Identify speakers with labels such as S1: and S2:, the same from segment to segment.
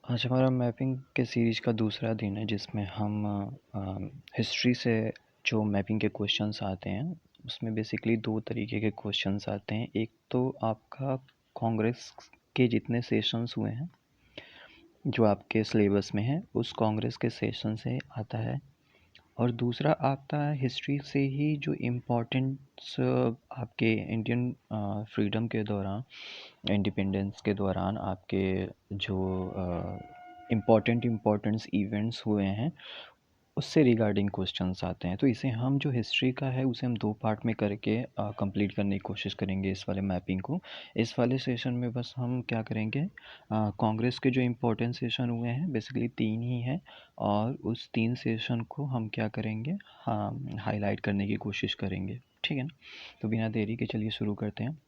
S1: आज हमारा मैपिंग के सीरीज़ का दूसरा दिन है जिसमें हम हिस्ट्री से जो मैपिंग के क्वेश्चंस आते हैं उसमें बेसिकली दो तरीके के क्वेश्चंस आते हैं। एक तो आपका कांग्रेस के जितने सेशंस हुए हैं जो आपके सिलेबस में है उस कांग्रेस के सेशन से आता है, और दूसरा आता है हिस्ट्री से ही जो इम्पोर्टेंट्स आपके इंडियन फ्रीडम के दौरान, इंडिपेंडेंस के दौरान आपके जो इम्पोर्टेंट्स इवेंट्स हुए हैं उससे रिगार्डिंग क्वेश्चंस आते हैं। तो इसे हम जो हिस्ट्री का है उसे हम दो पार्ट में करके कंप्लीट करने की कोशिश करेंगे इस वाले मैपिंग को। इस वाले सेशन में बस हम क्या करेंगे, कांग्रेस के जो इम्पोर्टेंट सेशन हुए हैं बेसिकली 3 ही हैं, और उस 3 सेशन को हम क्या करेंगे, हाँ, हाईलाइट करने की कोशिश करेंगे। ठीक है ना? तो बिना देरी के चलिए शुरू करते हैं।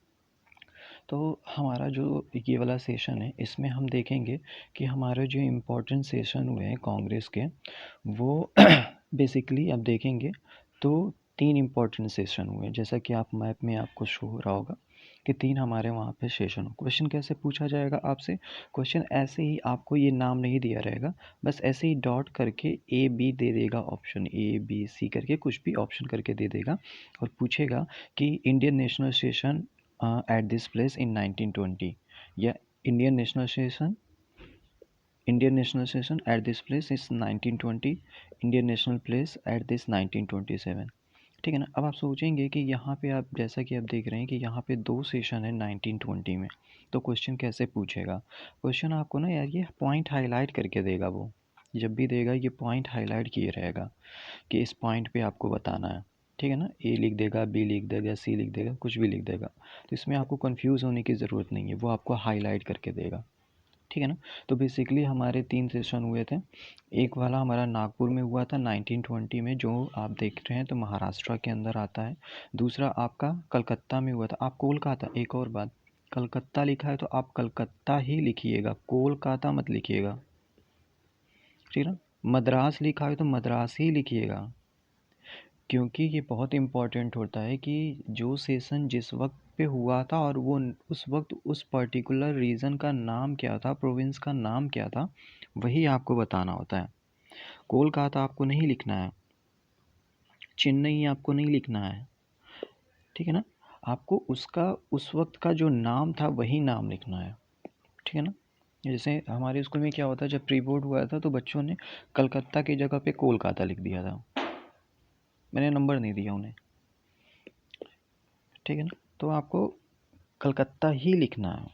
S1: तो हमारा जो ये वाला सेशन है इसमें हम देखेंगे कि हमारे जो इम्पोर्टेंट सेशन हुए हैं कांग्रेस के वो बेसिकली अब देखेंगे तो 3 इम्पोर्टेंट सेशन हुए हैं, जैसा कि आप मैप में आपको शो हो रहा होगा कि 3 हमारे वहाँ पे सेशन हो। क्वेश्चन कैसे पूछा जाएगा आपसे? क्वेश्चन ऐसे ही आपको ये नाम नहीं दिया रहेगा, बस ऐसे ही डॉट करके ए बी दे देगा, ऑप्शन ए बी सी करके कुछ भी ऑप्शन करके दे देगा और पूछेगा कि Indian national session at this place in 1920, या Indian national session at this place is 1920, Indian national place at this 1927। ठीक है ना? अब आप सोचेंगे कि यहाँ पे आप जैसा कि आप देख रहे हैं कि यहाँ पे 2 सेशन है 1920 में, तो क्वेश्चन कैसे पूछेगा? क्वेश्चन आपको ना यार ये पॉइंट हाईलाइट करके देगा, वो जब भी देगा ये पॉइंट हाईलाइट किए रहेगा कि इस पॉइंट पे आपको बताना है। ठीक है ना? ए लिख देगा, बी लिख देगा, सी लिख देगा, कुछ भी लिख देगा, तो इसमें आपको कंफ्यूज होने की ज़रूरत नहीं है, वो आपको हाईलाइट करके देगा। ठीक है ना? तो बेसिकली हमारे 3 सेशन हुए थे। एक वाला हमारा नागपुर में हुआ था 1920 में, जो आप देख रहे हैं तो महाराष्ट्र के अंदर आता है। दूसरा आपका कलकत्ता में हुआ था। आप कोलकाता, एक और बात, कलकत्ता लिखा है तो आप कलकत्ता ही लिखिएगा, कोलकाता मत लिखिएगा। ठीक है ना? मद्रास लिखा है तो मद्रास ही लिखिएगा, क्योंकि ये बहुत इम्पोर्टेंट होता है कि जो सेशन जिस वक्त पे हुआ था और वो उस वक्त उस पर्टिकुलर रीजन का नाम क्या था, प्रोविंस का नाम क्या था, वही आपको बताना होता है। कोलकाता आपको नहीं लिखना है, चेन्नई आपको नहीं लिखना है। ठीक है ना? आपको उसका उस वक्त का जो नाम था वही नाम लिखना है। ठीक है ना? जैसे हमारे स्कूल में क्या होता है, जब प्री बोर्ड हुआ था तो बच्चों ने कलकत्ता की जगह पे कोलकाता लिख दिया था, मैंने नंबर नहीं दिया उन्हें। ठीक है ना? तो आपको कलकत्ता ही लिखना है।